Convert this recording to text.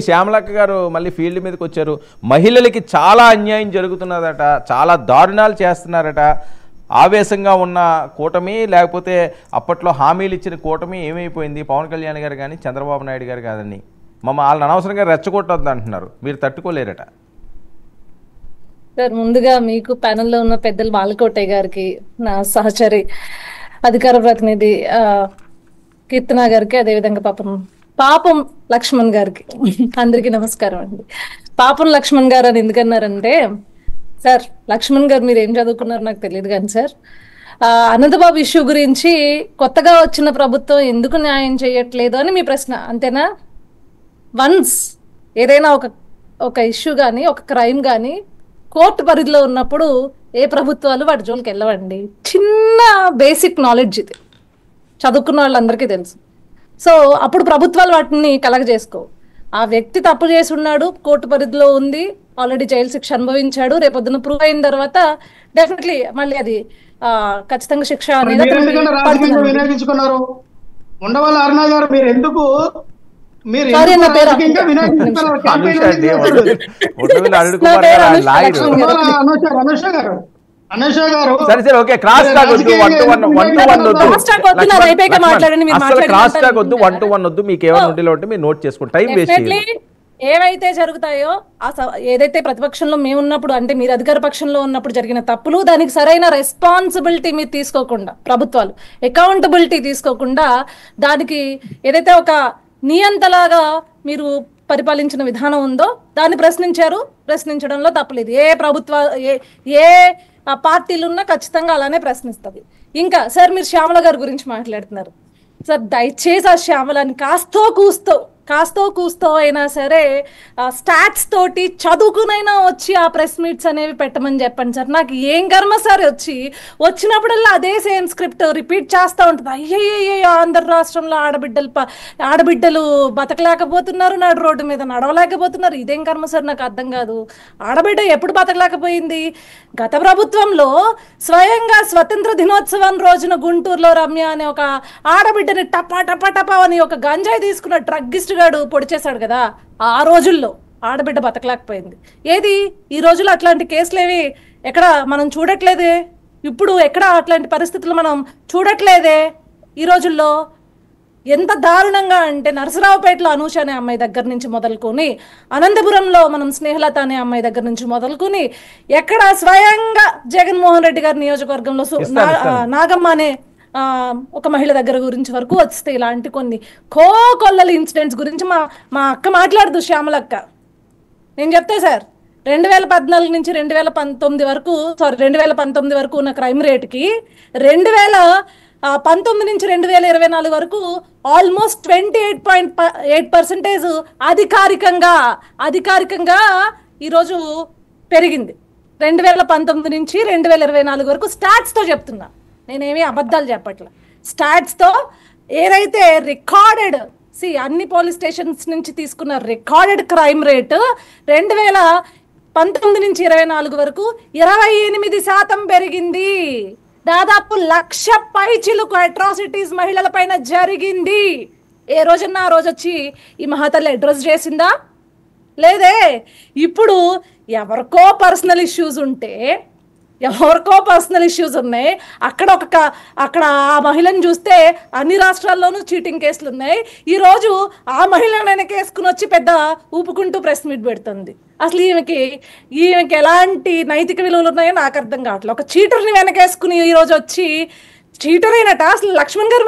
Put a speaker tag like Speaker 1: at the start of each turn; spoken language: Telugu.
Speaker 1: శ్యామలక్క గారు మళ్ళీ ఫీల్డ్ మీదకి వచ్చారు. మహిళలకి చాలా అన్యాయం జరుగుతున్నదట, చాలా దారుణాలు చేస్తున్నారట. ఆవేశంగా ఉన్న కూటమి, లేకపోతే అప్పట్లో హామీలు ఇచ్చిన కూటమి ఏమైపోయింది? పవన్ కళ్యాణ్ గారు కానీ చంద్రబాబు నాయుడు గారు కాదని వాళ్ళని అనవసరంగా రెచ్చగొట్టొద్దు అంటున్నారు. మీరు తట్టుకోలేరట.
Speaker 2: సార్, ముందుగా మీకు ప్యానెల్లో ఉన్న పెద్దలు బాలకోటయ్య గారికి, నా సహచరి అధికార ప్రతినిధి కీర్తన గారికి, అదేవిధంగా పాపం లక్ష్మణ్ గారికి అందరికీ నమస్కారం అండి. పాపం లక్ష్మణ్ గారు అని ఎందుకన్నారంటే, సార్ లక్ష్మణ్ గారు మీరు ఏం చదువుకున్నారు నాకు తెలియదు కానీ సార్, అనంతబాబు ఇష్యూ గురించి కొత్తగా వచ్చిన ప్రభుత్వం ఎందుకు న్యాయం చేయట్లేదు అని మీ ప్రశ్న, అంతేనా? వన్స్ ఏదైనా ఒక ఇష్యూ కానీ, ఒక క్రైమ్ కానీ కోర్టు పరిధిలో ఉన్నప్పుడు ఏ ప్రభుత్వాలు వాటి జోలికి వెళ్ళవండి. చిన్న బేసిక్ నాలెడ్జ్ ఇది, చదువుకున్న వాళ్ళందరికీ తెలుసు. సో అప్పుడు ప్రభుత్వాలు వాటిని కలగజేసుకో. ఆ వ్యక్తి తప్పు చేసి ఉన్నాడు, కోర్టు పరిధిలో ఉంది, ఆల్రెడీ జైలు శిక్ష అనుభవించాడు, రేపొద్దున ప్రూవ్ అయిన తర్వాత డెఫినెట్లీ మళ్ళీ అది ఖచ్చితంగా శిక్ష అనేది
Speaker 3: వినియోగించుకున్నారు. ఉండవల్లి అరుణ గారు, మీరు ఎందుకు
Speaker 2: ఏవైతే జరుగుతాయో ఏదైతే ప్రతిపక్షంలో మేము ఉన్నప్పుడు, అంటే మీరు అధికార పక్షంలో ఉన్నప్పుడు జరిగిన తప్పులు, దానికి సరైన రెస్పాన్సిబిలిటీ మీరు తీసుకోకుండా, ప్రభుత్వాలు అకౌంటబిలిటీ తీసుకోకుండా, దానికి ఏదైతే ఒక నియంతలాగా మీరు పరిపాలించిన విధానం ఉందో దాన్ని ప్రశ్నించారు. ప్రశ్నించడంలో తప్పలేదు. ఏ ఏ పార్టీలు ఉన్నా ఖచ్చితంగా అలానే ప్రశ్నిస్తుంది. ఇంకా సార్, మీరు శ్యామల గారి గురించి మాట్లాడుతున్నారు. సార్ దయచేసి ఆ శ్యామలని కాస్తో కూస్తో అయినా సరే స్టాట్స్ తోటి చదువుకునైనా వచ్చి ఆ ప్రెస్ మీట్స్ అనేవి పెట్టమని చెప్పండి సార్. నాకు ఏం కర్మ సార్, వచ్చినప్పుడల్లా అదే సేమ్ స్క్రిప్ట్ రిపీట్ చేస్తూ ఉంటుంది. అయ్యయ్యో ఆంధ్ర రాష్ట్రంలో ఆడబిడ్డలు బతకలేకపోతున్నారు, నాడు రోడ్డు మీద నడవలేకపోతున్నారు. ఇదేం కర్మ సార్, నాకు అర్థం కాదు. ఆడబిడ్డ ఎప్పుడు బతకలేకపోయింది? గత ప్రభుత్వంలో స్వయంగా స్వతంత్ర దినోత్సవం రోజున గుంటూరులో రమ్య అనే ఒక ఆడబిడ్డని టపా అని ఒక గంజాయి తీసుకున్న డ్రగ్గిస్ట్ గాడు పొడి చేశాడు కదా. ఆ రోజుల్లో ఆడబిడ్డ బతకలేకపోయింది. ఏది ఈ రోజుల్లో అట్లాంటి కేసులేవి ఎక్కడ మనం చూడట్లేదే. ఇప్పుడు ఎక్కడ అట్లాంటి పరిస్థితులు మనం చూడట్లేదే. ఈ రోజుల్లో ఎంత దారుణంగా అంటే, నరసరావుపేటలో అనూష అనే అమ్మాయి దగ్గర నుంచి మొదలుకొని, అనంతపురంలో మనం స్నేహలత అనే అమ్మాయి దగ్గర నుంచి మొదలుకొని, ఎక్కడ స్వయంగా జగన్మోహన్ రెడ్డి గారి నియోజకవర్గంలో నాగమ్మ అనే ఒక మహిళ దగ్గర గురించి వరకు వస్తే ఇలాంటి కొన్ని కోకొల్లల ఇన్సిడెంట్స్ గురించి మా అక్క మాట్లాడదు, శ్యామలక్క. నేను చెప్తే సార్, 2014 నుంచి 2019 వరకు 2019 వరకు ఉన్న క్రైమ్ రేట్కి 2019 నుంచి 2024 వరకు ఆల్మోస్ట్ 28.8% అధికారికంగా ఈరోజు పెరిగింది. 2019 నుంచి 2024 వరకు స్టాట్స్తో చెప్తున్నా, నేనేమి అబద్ధాలు చెప్పట్లే. స్టాట్స్తో ఏదైతే రికార్డెడ్ అన్ని పోలీస్ స్టేషన్స్ నుంచి తీసుకున్న రికార్డెడ్ క్రైమ్ రేటు 2019 నుంచి 2024 వరకు 28% పెరిగింది. దాదాపు 1,00,000 పైచిలుకు అట్రాసిటీస్ మహిళల పైన జరిగింది. ఏ రోజన్నా ఆ రోజు వచ్చి ఈ మహాతల్లి అడ్రస్ చేసిందా? లేదే. ఇప్పుడు ఎవరికో పర్సనల్ ఇష్యూస్ ఉన్నాయి, అక్కడ ఆ మహిళను చూస్తే అన్ని రాష్ట్రాల్లోనూ చీటింగ్ కేసులు ఉన్నాయి. ఈరోజు ఆ మహిళను వెనకేసుకుని వచ్చి పెద్ద ఊపుకుంటూ ప్రెస్ మీట్ పెడుతుంది. అసలు ఈమెకి ఎలాంటి నైతిక విలువలు ఉన్నాయో నాకు అర్థం కావట్లేదు. ఒక చీటర్ని వెనకేసుకుని ఈరోజు వచ్చి చీటర్ అయినట. అసలు లక్ష్మణ్ గారు